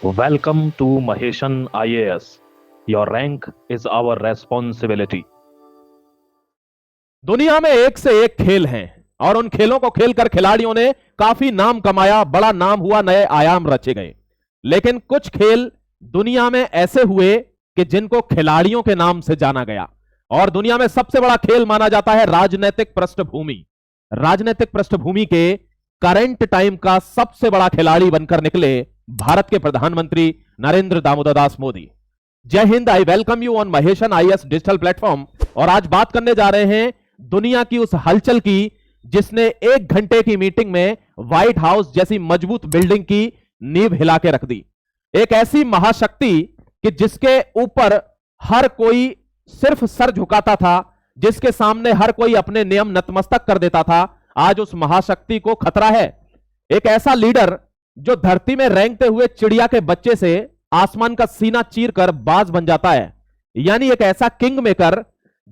Welcome to Maheshan IAS. Your rank is our responsibility. दुनिया में एक से एक खेल हैं और उन खेलों को खेलकर खिलाड़ियों ने काफी नाम कमाया, बड़ा नाम हुआ, नए आयाम रचे गए। लेकिन कुछ खेल दुनिया में ऐसे हुए कि जिनको खिलाड़ियों के नाम से जाना गया। और दुनिया में सबसे बड़ा खेल माना जाता है राजनीतिक पृष्ठभूमि। राजनीतिक पृष्ठभूमि के करंट टाइम का सबसे बड़ा खिलाड़ी बनकर निकले भारत के प्रधानमंत्री नरेंद्र दामोदर दास मोदी। जय Hind. I welcome you on Maheshan IAS digital platform. और आज बात करने जा रहे हैं दुनिया की उस हलचल की जिसने 1 घंटे की मीटिंग में व्हाइट हाउस जैसी मजबूत बिल्डिंग की नींव हिला के रख दी। एक ऐसी महाशक्ति कि जिसके ऊपर हर कोई सिर्फ सर झुकाता था, जिसके सामने हर कोई अपने नियम नतमस्तक कर देता था, आज उस महाशक्ति को खतरा है। एक ऐसा लीडर जो धरती में रेंगते हुए चिड़िया के बच्चे से आसमान का सीना चीरकर बाज बन जाता है। यानी एक ऐसा किंग मेकर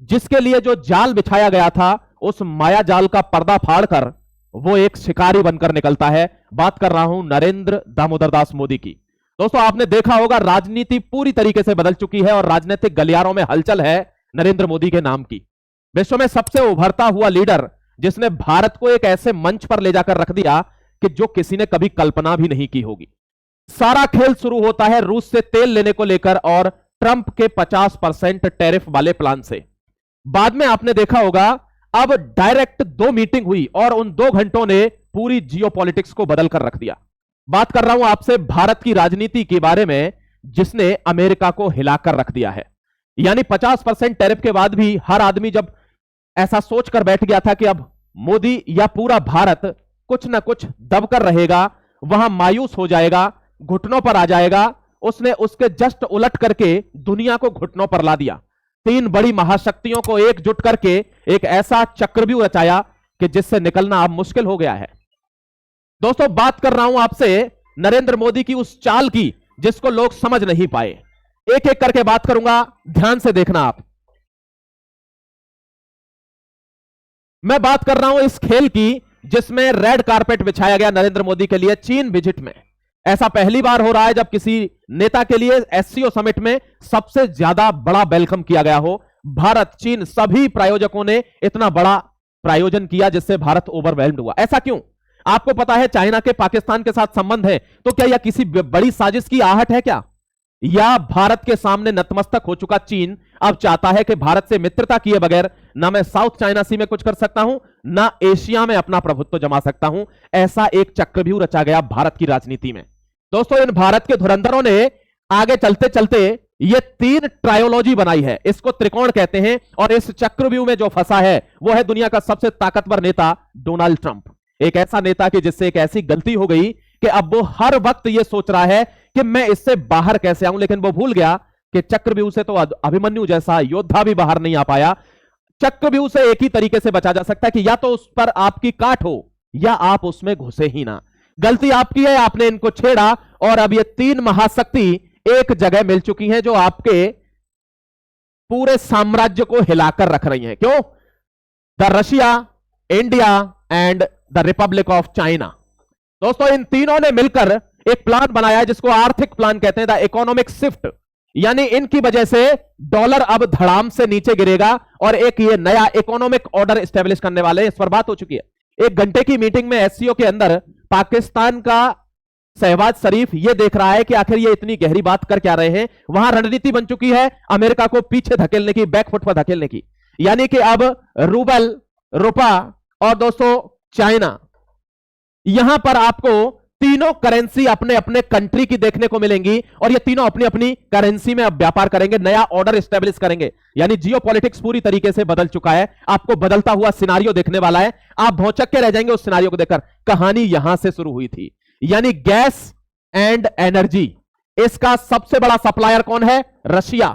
जिसके लिए जो जाल बिछाया गया था उस माया जाल का पर्दा फाड़कर वो एक शिकारी बनकर निकलता है। बात कर रहा हूं नरेंद्र दामोदर दास मोदी की। दोस्तों, आपने देखा होगा राजनीति पूरी तरीके से बदल चुकी है और राजनीतिक गलियारों में हलचल है नरेंद्र मोदी के नाम की। विश्व में सबसे उभरता हुआ लीडर जिसने भारत को एक ऐसे मंच पर ले जाकर रख दिया कि जो किसी ने कभी कल्पना भी नहीं की होगी। सारा खेल शुरू होता है रूस से तेल लेने को लेकर और ट्रंप के 50% टैरिफ वाले प्लान से। बाद में आपने देखा होगा अब डायरेक्ट 2 मीटिंग हुई और उन 2 घंटों ने पूरी जियोपॉलिटिक्स को बदल कर रख दिया। बात कर रहा हूं आपसे भारत की राजनीति के बारे में जिसने अमेरिका को हिलाकर रख दिया है। यानी 50% टैरिफ के बाद भी हर आदमी जब ऐसा सोचकर बैठ गया था कि अब मोदी या पूरा भारत कुछ ना कुछ दबकर रहेगा, वहां मायूस हो जाएगा, घुटनों पर आ जाएगा, उसने उसके जस्ट उलट करके दुनिया को घुटनों पर ला दिया। 3 बड़ी महाशक्तियों को एकजुट करके एक ऐसा चक्रव्यूह रचाया कि जिससे निकलना अब मुश्किल हो गया है। दोस्तों, बात कर रहा हूं आपसे नरेंद्र मोदी की उस चाल की जिसको लोग समझ नहीं पाए। एक एक करके बात करूंगा, ध्यान से देखना आप। मैं बात कर रहा हूं इस खेल की जिसमें रेड कारपेट बिछाया गया नरेंद्र मोदी के लिए चीन विजिट में। ऐसा पहली बार हो रहा है जब किसी नेता के लिए एससीओ समिट में सबसे ज्यादा बड़ा वेलकम किया गया हो। भारत, चीन, सभी प्रायोजकों ने इतना बड़ा प्रायोजन किया जिससे भारत ओवरवेल्म्ड हुआ। ऐसा क्यों? आपको पता है चाइना के पाकिस्तान के साथ संबंध है, तो क्या यह किसी बड़ी साजिश की आहट है क्या? या भारत के सामने नतमस्तक हो चुका चीन अब चाहता है कि भारत से मित्रता किए बगैर ना मैं साउथ चाइना सी में कुछ कर सकता हूं, ना एशिया में अपना प्रभुत्व जमा सकता हूं। ऐसा एक चक्रव्यूह रचा गया भारत की राजनीति में। दोस्तों, इन भारत के धुरंधरों ने आगे चलते चलते ये 3 ट्रायोलॉजी बनाई है, इसको त्रिकोण कहते हैं। और इस चक्रव्यूह में जो फंसा है वो है दुनिया का सबसे ताकतवर नेता डोनाल्ड ट्रंप। एक ऐसा नेता कि जिससे एक ऐसी गलती हो गई कि अब वो हर वक्त ये सोच रहा है कि मैं इससे बाहर कैसे आऊं, लेकिन वो भूल गया कि चक्रव्यूह से तो अभिमन्यु जैसा योद्धा भी बाहर नहीं आ पाया। चक्रव्यूह से एक ही तरीके से बचा जा सकता है कि या तो उस पर आपकी काट हो या आप उसमें घुसे ही ना। गलती आपकी है, आपने इनको छेड़ा और अब ये 3 महाशक्ति एक जगह मिल चुकी हैं जो आपके पूरे साम्राज्य को हिलाकर रख रही हैं। क्यों? The Russia, India and the Republic of China. दोस्तों, इन तीनों ने मिलकर एक प्लान बनाया जिसको आर्थिक प्लान कहते हैं, द इकोनॉमिक शिफ्ट। यानी इनकी वजह से डॉलर अब धड़ाम से नीचे गिरेगा और एक ये नया इकोनॉमिक ऑर्डर एस्टेब्लिश करने वाले, इस पर बात हो चुकी है। 1 घंटे की मीटिंग में एससीओ के अंदर पाकिस्तान का शहबाज शरीफ ये देख रहा है कि आखिर ये इतनी गहरी बात कर क्या रहे हैं। वहां रणनीति बन चुकी है अमेरिका को पीछे धकेलने की, बैकफुट पर धकेलने की। यानी कि अब रूबल, रुपा और दोस्तों चाइना, यहां पर आपको तीनों करेंसी अपने अपने कंट्री की देखने को मिलेंगी और ये तीनों अपनी अपनी करेंसी में अब व्यापार करेंगे, नया ऑर्डर एस्टेब्लिश करेंगे। यानी जियोपॉलिटिक्स पूरी तरीके से बदल चुका है। आपको बदलता हुआ सिनारियो देखने वाला है, आप भौचक के रह जाएंगे उस सिनारियो को देखकर। कहानी यहां से शुरू हुई थी। यानी गैस एंड एनर्जी, इसका सबसे बड़ा सप्लायर कौन है? रशिया।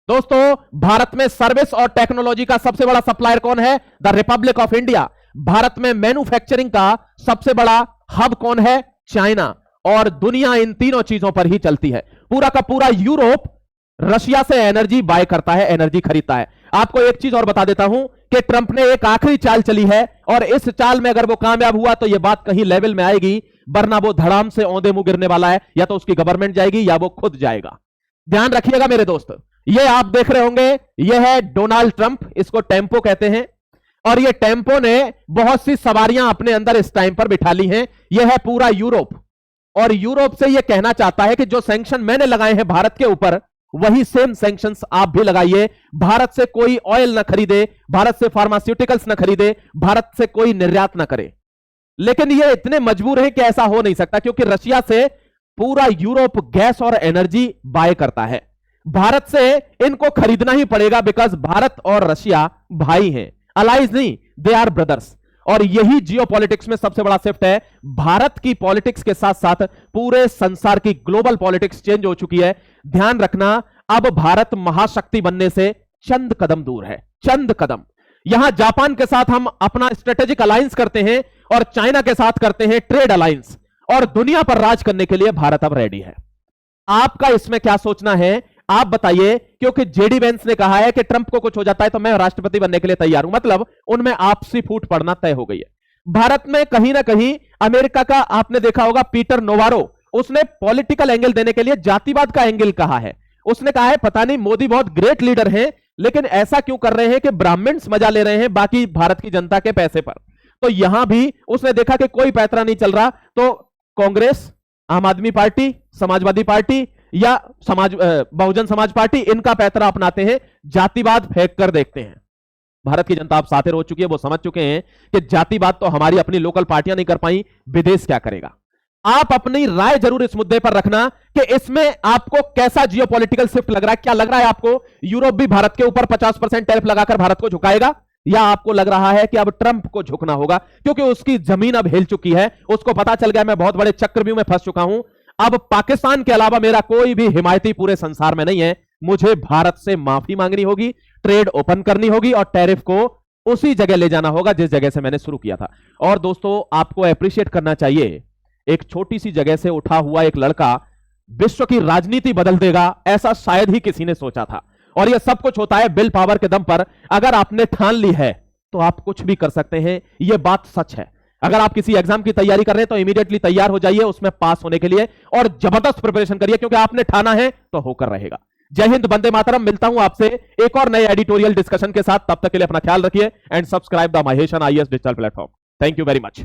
दोस्तों, भारत में सर्विस और टेक्नोलॉजी का सबसे बड़ा सप्लायर कौन है? The Republic of India. Bharat में मैन्युफैक्चरिंग का सबसे बड़ा हब कौन है? चाइना। और दुनिया इन तीनों चीजों पर ही चलती है। पूरा का पूरा यूरोप रशिया से एनर्जी बाय करता है, एनर्जी खरीदता है। आपको एक चीज और बता देता हूं कि ट्रंप ने एक आखिरी चाल चली है और इस चाल में अगर वो कामयाब हुआ तो यह बात कहीं लेवल में आएगी वरना वो धड़ाम से औंधे मुंह गिरने वाला है, या तो उसकी गवर्नमेंट जाएगी या वो खुद जाएगा। ध्यान रखिएगा मेरे दोस्त। ये आप देख रहे होंगे, ये है डोनाल्ड ट्रंप, इसको टेम्पो कहते हैं, और ये टेम्पो ने बहुत सी सवारियां अपने अंदर इस टाइम पर बिठा ली हैं। यह है पूरा यूरोप, और यूरोप से यह कहना चाहता है कि जो सैंक्शन मैंने लगाए हैं भारत के ऊपर, वही सेम सैंक्शंस आप भी लगाइए। भारत से कोई ऑयल ना खरीदे, भारत से फार्मास्यूटिकल्स ना खरीदे, भारत से कोई निर्यात ना करे। लेकिन ये इतने मजबूर हैं कि ऐसा हो नहीं सकता, क्योंकि रशिया से पूरा यूरोप गैस और एनर्जी बाय करता है। भारत से इनको खरीदना ही पड़ेगा, बिकॉज भारत और रशिया भाई हैं, अलाइज नहीं, दे आर ब्रदर्स। और यही जियोपॉलिटिक्स में सबसे बड़ा शिफ्ट है। भारत की पॉलिटिक्स के साथ साथ पूरे संसार की ग्लोबल पॉलिटिक्स चेंज हो चुकी है। ध्यान रखना, अब भारत महाशक्ति बनने से चंद कदम दूर है, चंद कदम। यहां जापान के साथ हम अपना स्ट्रेटेजिक अलायंस करते हैं, और चाइना के साथ करते हैं ट्रेड अलायंस, और दुनिया पर राज करने के लिए भारत अब रेडी है। आपका इसमें क्या सोचना है, आप बताइए। क्योंकि जेडी वेंस ने कहा है कि ट्रंप को कुछ हो जाता है तो मैं राष्ट्रपति बनने के लिए तैयार हूं, मतलब उनमें आपसी फूट पड़ना तय हो गई है। भारत में कहीं ना कहीं अमेरिका का आपने देखा होगा, पीटर नोवारो, उसने पॉलिटिकल एंगल देने के लिए जातिवाद का एंगल कहा है। उसने कहा है पता नहीं मोदी बहुत ग्रेट लीडर हैं, लेकिन ऐसा क्यों कर रहे हैं कि ब्राह्मण्स मजा ले रहे हैं बाकी भारत की जनता के पैसे पर। तो यहां भी उसने देखा कि कोई पैतरा नहीं चल रहा, तो कांग्रेस, आम आदमी पार्टी, समाजवादी पार्टी या बहुजन समाज पार्टी, इनका पैतरा अपनाते हैं, जातिवाद फेंक कर देखते हैं। भारत की जनता अब सातिर हो चुकी है, वो समझ चुके हैं कि जातिवाद तो हमारी अपनी लोकल पार्टियां नहीं कर पाई, विदेश क्या करेगा। आप अपनी राय जरूर इस मुद्दे पर रखना कि इसमें आपको कैसा जियोपॉलिटिकल शिफ्ट लग रहा है। क्या लग रहा है आपको यूरोप भी भारत के ऊपर 50% टैरिफ लगाकर भारत को झुकाएगा, या आपको लग रहा है कि अब ट्रंप को झुकना होगा, क्योंकि उसकी जमीन अब हिल चुकी है, उसको पता चल गया मैं बहुत बड़े चक्रव्यूह में फंस चुका हूं। अब पाकिस्तान के अलावा मेरा कोई भी हिमायती पूरे संसार में नहीं है, मुझे भारत से माफी मांगनी होगी, ट्रेड ओपन करनी होगी, और टैरिफ को उसी जगह ले जाना होगा जिस जगह से मैंने शुरू किया था। और दोस्तों, आपको अप्रिशिएट करना चाहिए, एक छोटी सी जगह से उठा हुआ एक लड़का विश्व की राजनीति बदल देगा, ऐसा शायद ही किसी ने सोचा था। और यह सब कुछ होता है विल पावर के दम पर। अगर आपने ठान ली है तो आप कुछ भी कर सकते हैं, यह बात सच है। अगर आप किसी एग्जाम की तैयारी कर रहे हैं तो इमीडिएटली तैयार हो जाइए उसमें पास होने के लिए, और जबरदस्त प्रिपरेशन करिए, क्योंकि आपने ठाना है तो होकर रहेगा। जय हिंद, वंदे मातरम। मिलता हूं आपसे एक और नए एडिटोरियल डिस्कशन के साथ, तब तक के लिए अपना ख्याल रखिए and subscribe the Maheshan IAS digital platform. Thank you very much.